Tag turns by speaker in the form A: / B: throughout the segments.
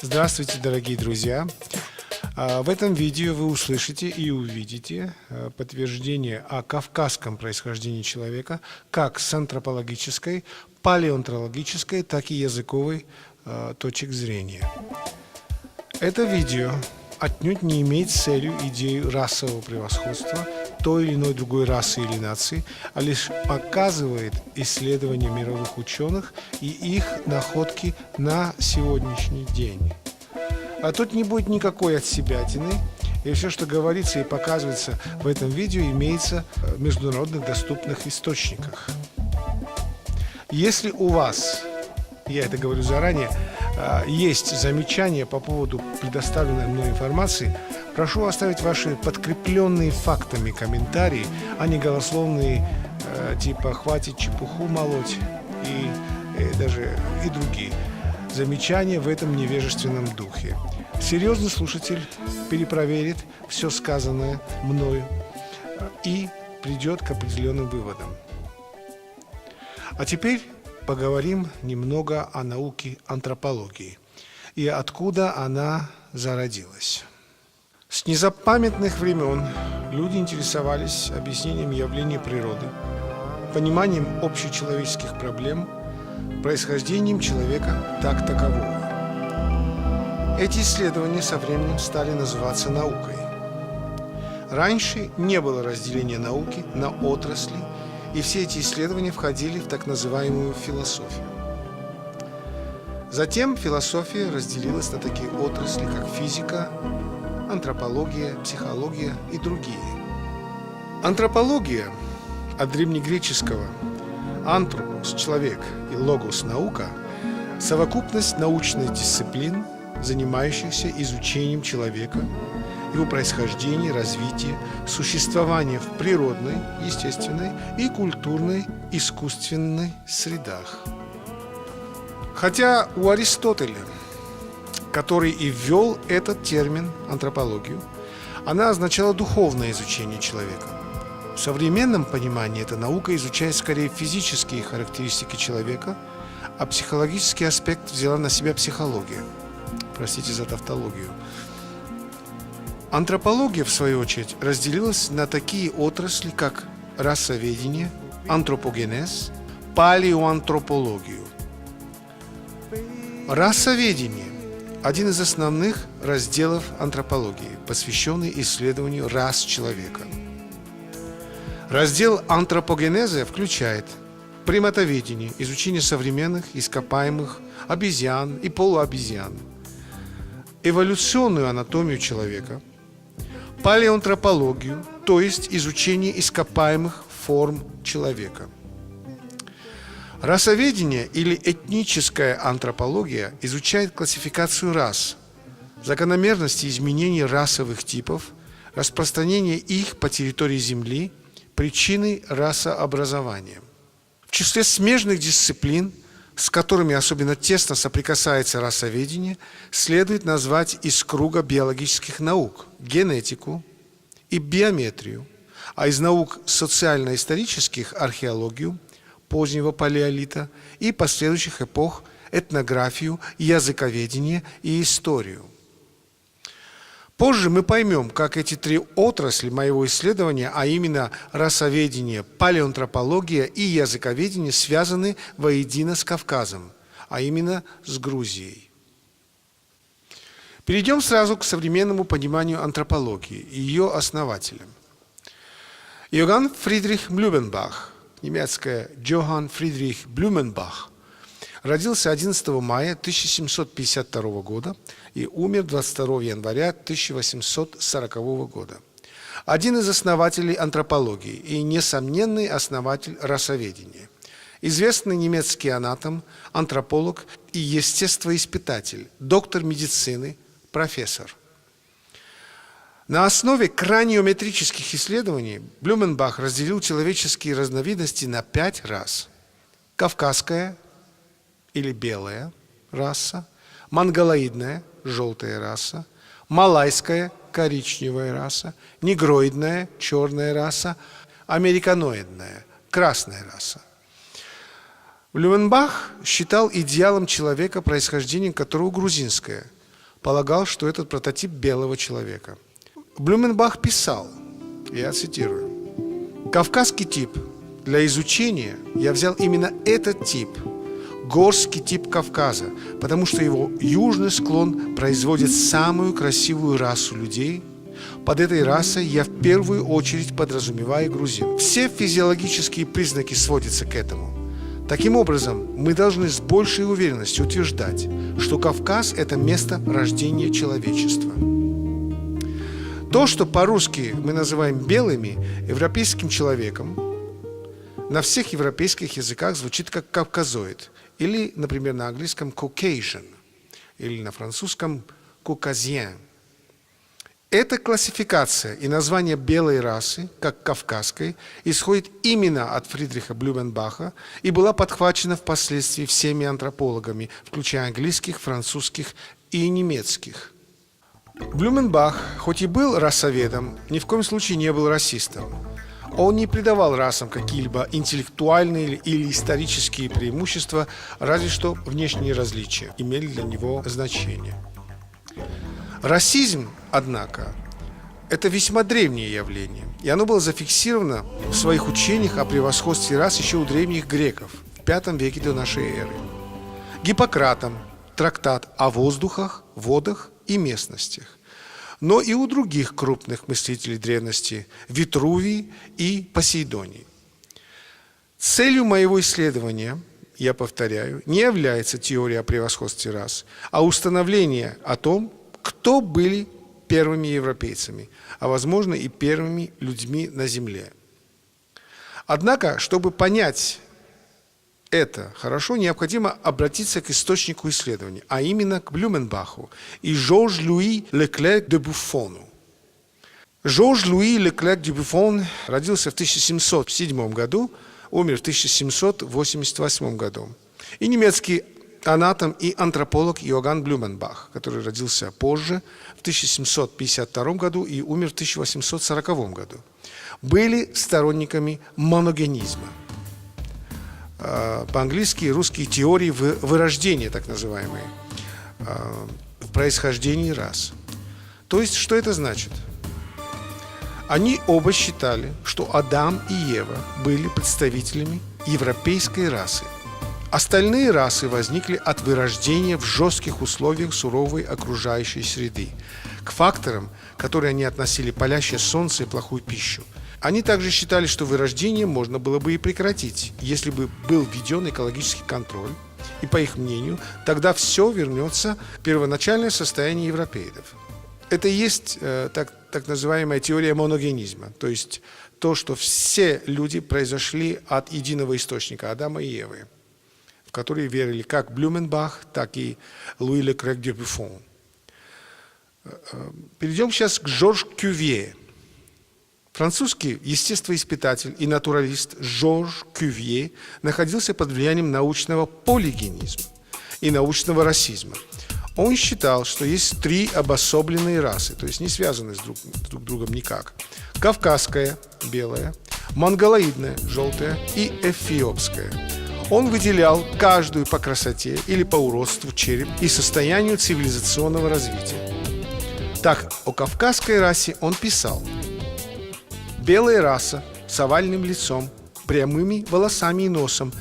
A: Здравствуйте, дорогие друзья! В этом видео вы услышите и увидите подтверждение о кавказском происхождении человека как с антропологической, палеонтологической, так и языковой точек зрения. Это видео отнюдь не имеет целью идею расового превосходства той или иной другой расы или нации, а лишь показывает исследования мировых ученых и их находки на сегодняшний день. А тут не будет никакой отсебятины, и все, что говорится и показывается в этом видео, имеется в международных доступных источниках. Если у вас, я это говорю заранее, есть замечания по поводу предоставленной мной информации, прошу оставить ваши подкрепленные фактами комментарии, а не голословные типа «хватит чепуху молоть» и даже и другие замечания в этом невежественном духе. Серьезный слушатель перепроверит все сказанное мною и придет к определенным выводам. А теперь поговорим немного о науке антропологии и откуда она зародилась. С незапамятных времен люди интересовались объяснением явлений природы, пониманием общечеловеческих проблем, происхождением человека как такового. Эти исследования со временем стали называться наукой. Раньше не было разделения науки на отрасли, и все эти исследования входили в так называемую философию. Затем философия разделилась на такие отрасли, как физика, антропология, психология и другие. Антропология от древнегреческого «антропос» – человек и «логос» – наука – совокупность научных дисциплин, занимающихся изучением человека, его происхождения, развития, существования в природной, естественной и культурной, искусственной средах. Хотя у Аристотеля, который и ввел этот термин антропологию, она означала духовное изучение человека. В современном понимании эта наука изучает скорее физические характеристики человека, а психологический аспект взяла на себя психология. Простите за тавтологию. Антропология, в свою очередь, разделилась на такие отрасли, как расоведение, антропогенез, палеоантропологию. Расоведение – один из основных разделов антропологии, посвященный исследованию рас человека. Раздел антропогенеза включает приматоведение, изучение современных ископаемых обезьян и полуобезьян, эволюционную анатомию человека, палеоантропологию, то есть изучение ископаемых форм человека. Расоведение или этническая антропология изучает классификацию рас, закономерности изменений расовых типов, распространение их по территории Земли, причины расообразования. В числе смежных дисциплин, с которыми особенно тесно соприкасается расоведение, следует назвать из круга биологических наук генетику и биометрию, а из наук социально-исторических археологию позднего палеолита и последующих эпох этнографию, языковедение и историю. Позже мы поймем, как эти три отрасли моего исследования, а именно расоведение, палеоантропология и языковедение, связаны воедино с Кавказом, а именно с Грузией. Перейдем сразу к современному пониманию антропологии и ее основателям. Иоганн Фридрих Блюменбах, немецкое Johann Friedrich Blumenbach, родился 11 мая 1752 года и умер 22 января 1840 года. Один из основателей антропологии и несомненный основатель расоведения. Известный немецкий анатом, антрополог и естествоиспытатель, доктор медицины, профессор. На основе краниометрических исследований Блюменбах разделил человеческие разновидности на 5 рас. Кавказская или белая раса, монголоидная, желтая раса, малайская, коричневая раса, негроидная, черная раса, американоидная, красная раса. Блюменбах считал идеалом человека, происхождение которого грузинское, полагал, что этот прототип белого человека. Блюменбах писал, я цитирую: «Кавказский тип для изучения я взял именно этот тип, горский тип Кавказа, потому что его южный склон производит самую красивую расу людей. Под этой расой я в первую очередь подразумеваю грузин. Все физиологические признаки сводятся к этому. Таким образом, мы должны с большей уверенностью утверждать, что Кавказ – это место рождения человечества». То, что по-русски мы называем белыми, европейским человеком, на всех европейских языках звучит как кавказоид, или, например, на английском Caucasian, или на французском Caucasien. Эта классификация и название белой расы, как кавказской, исходит именно от Фридриха Блюменбаха и была подхвачена впоследствии всеми антропологами, включая английских, французских и немецких. Блюменбах, хоть и был расоведом, ни в коем случае не был расистом. Он не придавал расам какие-либо интеллектуальные или исторические преимущества, разве что внешние различия имели для него значение. Расизм, однако, это весьма древнее явление, и оно было зафиксировано в своих учениях о превосходстве рас еще у древних греков в V веке до нашей эры. Гиппократом трактат о воздухах, водах и местностях, но и у других крупных мыслителей древности – Витрувий и Посейдоний. Целью моего исследования, я повторяю, не является теория о превосходстве рас, а установление о том, кто были первыми европейцами, а возможно и первыми людьми на Земле. Однако, чтобы понять это хорошо, необходимо обратиться к источнику исследования, а именно к Блюменбаху и Жорж-Луи Леклерк де Буффону. Жорж-Луи Леклерк де Буффон родился в 1707 году, умер в 1788 году. И немецкий анатом и антрополог Иоганн Блюменбах, который родился позже, в 1752 году и умер в 1840 году, были сторонниками моногенизма. По-английски русские теории вырождения, так называемые, в происхождении рас. То есть, что это значит? Они оба считали, что Адам и Ева были представителями европейской расы. Остальные расы возникли от вырождения в жестких условиях суровой окружающей среды, к факторам, которые они относили палящее солнце и плохую пищу. Они также считали, что вырождение можно было бы и прекратить, если бы был введен экологический контроль, и, по их мнению, тогда все вернется в первоначальное состояние европеидов. Это и есть так называемая теория моногенизма, то есть то, что все люди произошли от единого источника Адама и Евы, в которые верили как Блюменбах, так и Луи Леклерк де Буффон. Перейдем сейчас к Жорж Кювье. Французский естествоиспытатель и натуралист Жорж Кювье находился под влиянием научного полигенизма и научного расизма. Он считал, что есть три обособленные расы, то есть не связанные друг другом никак. Кавказская, белая, монголоидная, желтая и эфиопская. Он выделял каждую по красоте или по уродству череп и состоянию цивилизационного развития. Так, о кавказской расе он писал: белая раса с овальным лицом, прямыми волосами и носом,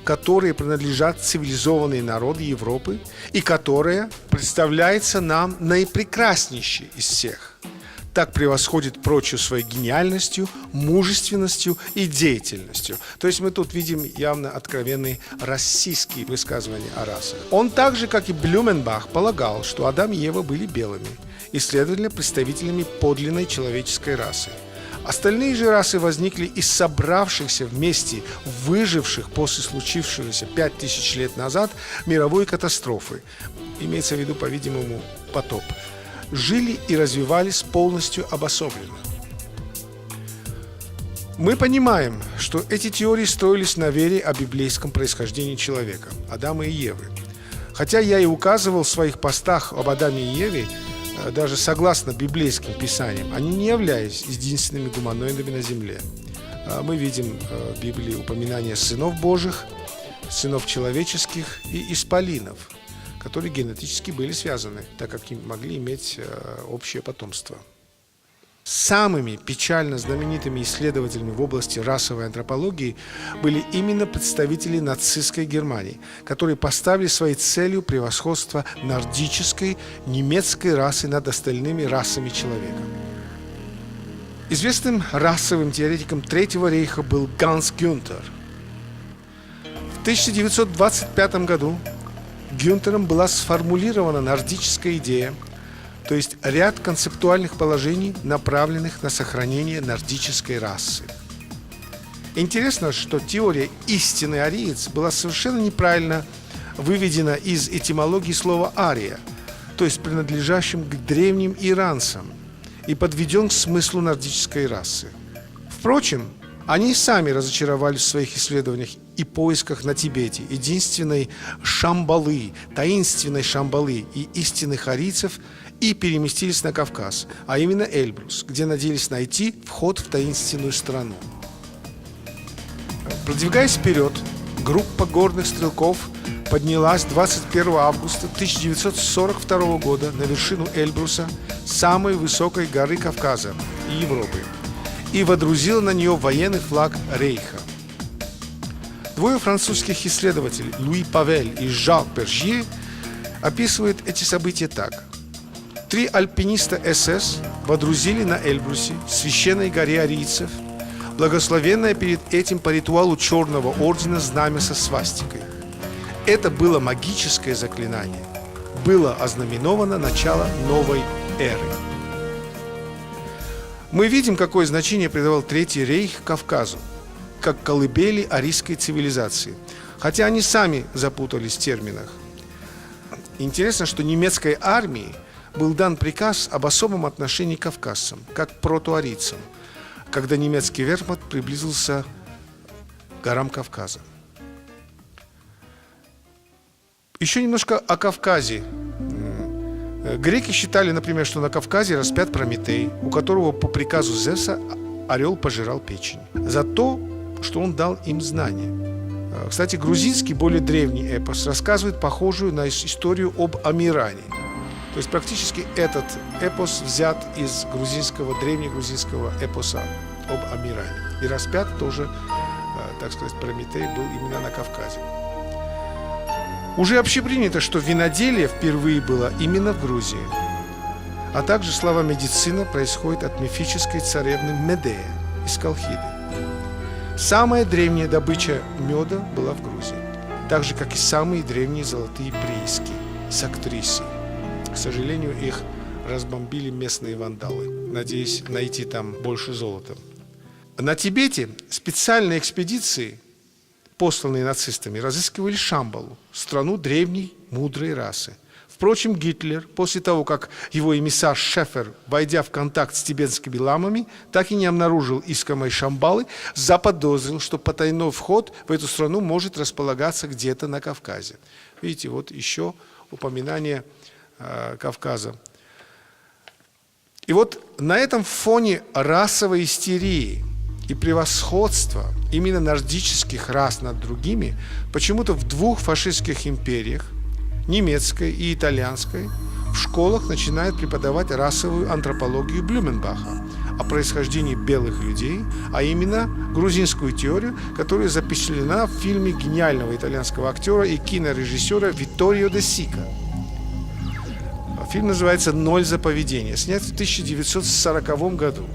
A: которые принадлежат цивилизованные народы Европы и которая представляется нам наипрекраснейшей из всех. Так превосходит прочую своей гениальностью, мужественностью и деятельностью. То есть мы тут видим явно откровенные расистские высказывания о расах. Он так же, как и Блюменбах, полагал, что Адам и Ева были белыми и, следовательно, представителями подлинной человеческой расы. Остальные же расы возникли из собравшихся вместе выживших после случившегося 5000 лет назад мировой катастрофы, имеется в виду, по-видимому, потоп, жили и развивались полностью обособленно. Мы понимаем, что эти теории строились на вере о библейском происхождении человека, Адама и Евы. Хотя я и указывал в своих постах об Адаме и Еве, даже согласно библейским писаниям, они не являлись единственными гуманоидами на земле. Мы видим в Библии упоминания сынов Божьих, сынов человеческих и исполинов, которые генетически были связаны, так как им могли иметь общее потомство. Самыми печально знаменитыми исследователями в области расовой антропологии были именно представители нацистской Германии, которые поставили своей целью превосходство нордической немецкой расы над остальными расами человека. Известным расовым теоретиком Третьего рейха был Ганс Гюнтер. В 1925 году Гюнтером была сформулирована нордическая идея, то есть ряд концептуальных положений, направленных на сохранение нордической расы. Интересно, что теория «истинный ариец» была совершенно неправильно выведена из этимологии слова «ария», то есть принадлежащим к древним иранцам, и подведен к смыслу нордической расы. Впрочем, они сами разочаровались в своих исследованиях и поисках на Тибете единственной Шамбалы, таинственной Шамбалы и истинных арийцев, и переместились на Кавказ, а именно Эльбрус, где надеялись найти вход в таинственную страну. Продвигаясь вперед, группа горных стрелков поднялась 21 августа 1942 года на вершину Эльбруса, самой высокой горы Кавказа и Европы, и водрузила на нее военный флаг Рейха. Двое французских исследователей, Луи Павель и Жак Бержье, описывают эти события так. 3 альпиниста СС водрузили на Эльбрусе, священной горе арийцев, благословенное перед этим по ритуалу Черного ордена знамя со свастикой. Это было магическое заклинание. Было ознаменовано начало новой эры. Мы видим, какое значение придавал Третий рейх Кавказу, как колыбели арийской цивилизации, хотя они сами запутались в терминах. Интересно, что немецкой армии был дан приказ об особом отношении к кавказцам, как к протоарийцам, когда немецкий вермахт приблизился к горам Кавказа. Еще немножко о Кавказе. Греки считали, например, что на Кавказе распят Прометей, у которого по приказу Зевса орел пожирал печень, за то, что он дал им знания. Кстати, грузинский, более древний эпос рассказывает похожую на историю об Амиране. То есть практически этот эпос взят из древнегрузинского эпоса об Амиране. И распят тоже, так сказать, Прометей был именно на Кавказе. Уже общепринято, что виноделие впервые было именно в Грузии. А также слова «медицина» происходит от мифической царевны Медея из Колхиды. Самая древняя добыча меда была в Грузии, так же, как и самые древние золотые прииски с актрисой. К сожалению, их разбомбили местные вандалы, надеясь найти там больше золота. На Тибете специальные экспедиции, посланные нацистами, разыскивали Шамбалу, страну древней мудрой расы. Впрочем, Гитлер, после того, как его эмиссар Шефер, войдя в контакт с тибетскими ламами, так и не обнаружил искомой Шамбалы, заподозрил, что потайной вход в эту страну может располагаться где-то на Кавказе. Видите, вот еще упоминание Кавказа. И вот на этом фоне расовой истерии и превосходства именно нордических рас над другими почему-то в 2 фашистских империях, немецкой и итальянской, в школах начинают преподавать расовую антропологию Блюменбаха о происхождении белых людей, а именно грузинскую теорию, которая запечатлена в фильме гениального итальянского актера и кинорежиссера Витторио де Сика. Фильм называется «Ноль за поведение», снят в 1940 году,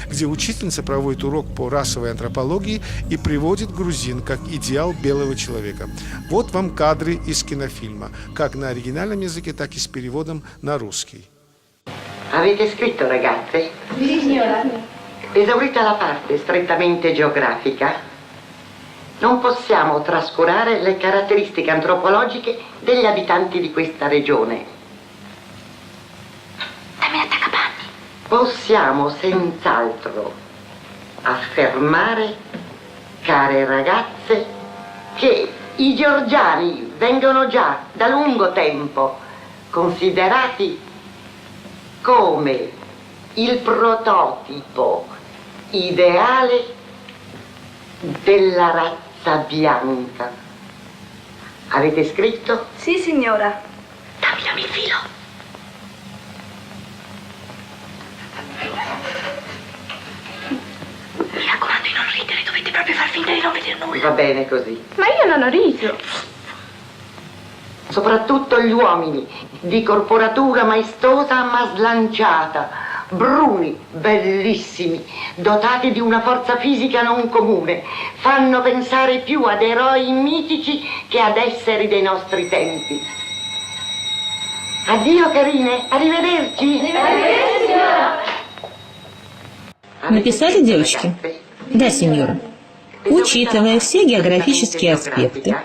A: где учительница проводит урок по расовой антропологии и приводит грузин как идеал белого человека. Вот вам кадры из кинофильма, как на оригинальном языке, так и с переводом на русский.
B: Avete scritto, ragazze?
C: Sì, signora.
B: Esaurita la parte strettamente geografica, non possiamo trascurare le caratteristiche antropologiche degli abitanti di questa regione.
C: Dammi l'attaccapanni.
B: Possiamo senz'altro affermare, care ragazze, che i georgiani vengono già da lungo tempo considerati come il prototipo ideale della razza bianca. Avete scritto?
C: Sì, signora. Dammi il filo. Mi raccomando di non ridere, dovete proprio far finta di non vedere nulla.
B: Va bene così.
C: Ma io non ho riso.
B: Soprattutto gli uomini, di corporatura maestosa ma slanciata, bruni, bellissimi, dotati di una forza fisica non comune, fanno pensare più ad eroi mitici che ad esseri dei nostri tempi. Addio carine, arrivederci. Arrivederci, signora.
D: Написали девочки? Да, сеньора. Учитывая все географические аспекты,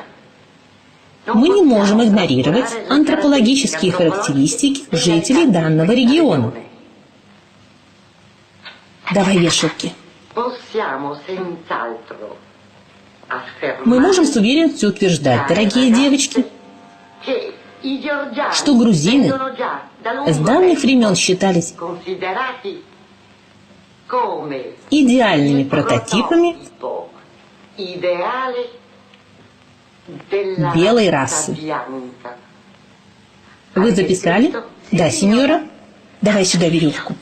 D: мы не можем игнорировать антропологические характеристики жителей данного региона. Давай вешалки. Мы можем с уверенностью утверждать, дорогие девочки, что грузины с давних времен считались идеальными прототипами белой расы. Вы записали? Да, сеньора. Давай сюда веревку.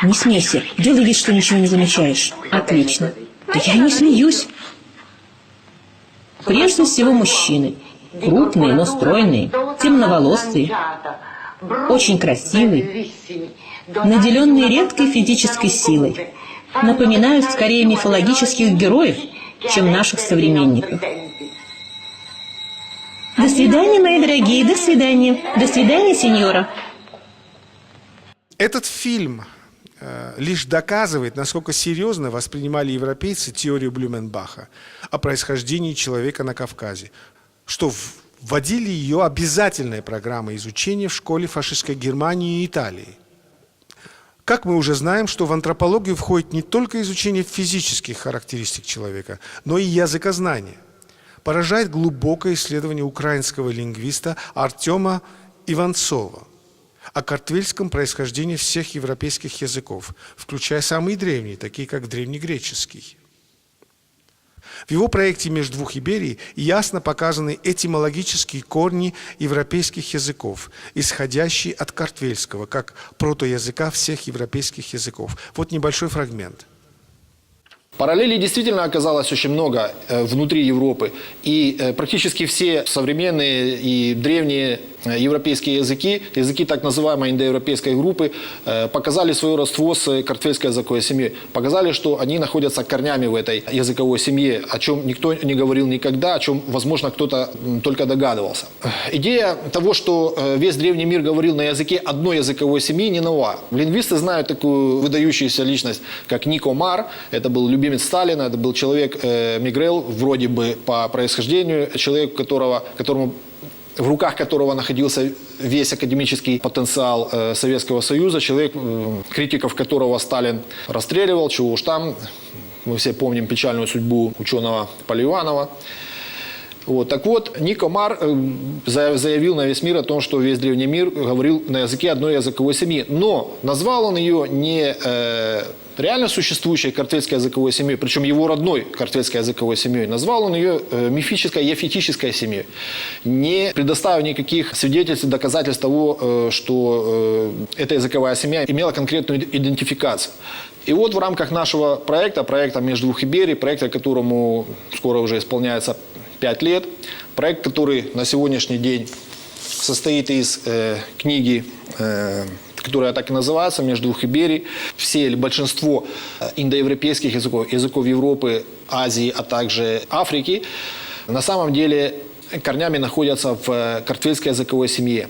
D: Не смейся. Делай вид, что ничего не замечаешь. Отлично. Да я не смеюсь. Прежде всего мужчины. Крупные, но стройные, темноволосые, очень красивые, наделенные редкой физической силой, напоминают скорее мифологических героев, чем наших современников. До свидания, мои дорогие, до свидания. До свидания, сеньора.
A: Этот фильм лишь доказывает, насколько серьезно воспринимали европейцы теорию Блюменбаха о происхождении человека на Кавказе, что вводили ее обязательной программой изучения в школе фашистской Германии и Италии. Как мы уже знаем, что в антропологию входит не только изучение физических характеристик человека, но и языкознание. Поражает глубокое исследование украинского лингвиста Артема Иванцова о картвельском происхождении всех европейских языков, включая самые древние, такие как древнегреческий. В его проекте «Между двух Иберий» ясно показаны этимологические корни европейских языков, исходящие от картвельского, как протоязыка всех европейских языков. Вот небольшой фрагмент.
E: Параллелей действительно оказалось очень много внутри Европы. И практически все современные и древние европейские языки, языки так называемой индоевропейской группы, показали свое родство с картвельской языковой семьей. Показали, что они находятся корнями в этой языковой семье, о чем никто не говорил никогда, о чем, возможно, кто-то только догадывался. Идея того, что весь древний мир говорил на языке одной языковой семьи, не нова. Лингвисты знают такую выдающуюся личность, как Нико Мар. Это был любимец Сталина, это был человек Мигрел, вроде бы по происхождению, человек, в руках которого находился весь академический потенциал Советского Союза, человек, критиков которого Сталин расстреливал, чего уж там, мы все помним печальную судьбу ученого Поливанова. Вот. Так вот, Нико Мар заявил на весь мир о том, что весь древний мир говорил на языке одной языковой семьи. Но назвал он ее не реально существующей картвельской языковой семьей, причем его родной картвельской языковой семьей. Назвал он ее мифической, яфетической семьей, не предоставив никаких свидетельств и доказательств того, что эта языковая семья имела конкретную идентификацию. И вот в рамках нашего проекта «Между двух Иберий», проекта, которому скоро уже исполняется 5 лет, проект, который на сегодняшний день состоит из книги, которая так и называется «Между двух Иберий». Все или большинство индоевропейских языков, языков Европы, Азии, а также Африки, на самом деле корнями находятся в картвельской языковой семье.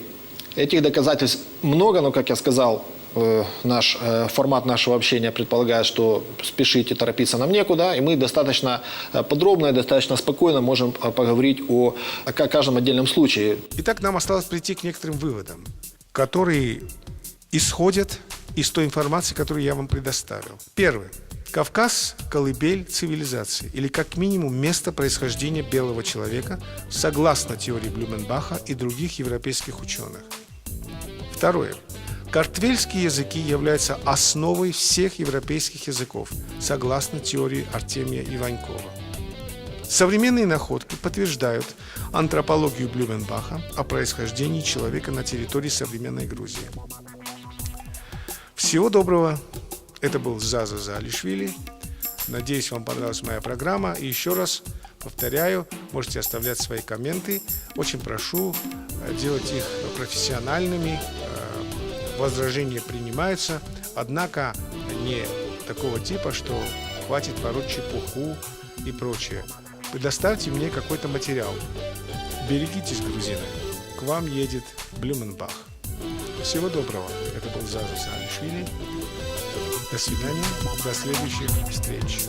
E: Этих доказательств много, но, как я сказал, формат нашего общения предполагает, что спешить и торопиться нам некуда, и мы достаточно подробно и достаточно спокойно можем поговорить о каждом отдельном случае.
A: Итак, нам осталось прийти к некоторым выводам, которые исходят из той информации, которую я вам предоставил. Первый. Кавказ – колыбель цивилизации, или как минимум место происхождения белого человека, согласно теории Блюменбаха и других европейских ученых. Второе. Картвельские языки являются основой всех европейских языков, согласно теории Артемия Иванькова. Современные находки подтверждают антропологию Блюменбаха о происхождении человека на территории современной Грузии. Всего доброго. Это был Заза Залишвили. Надеюсь, вам понравилась моя программа. И еще раз повторяю, можете оставлять свои комменты. Очень прошу делать их профессиональными. Возражения принимаются, однако не такого типа, что хватит пороть чепуху и прочее. Предоставьте мне какой-то материал. Берегитесь, грузины. К вам едет Блюменбах. Всего доброго. Это был Заза Залишвили. До свидания. До следующих встреч.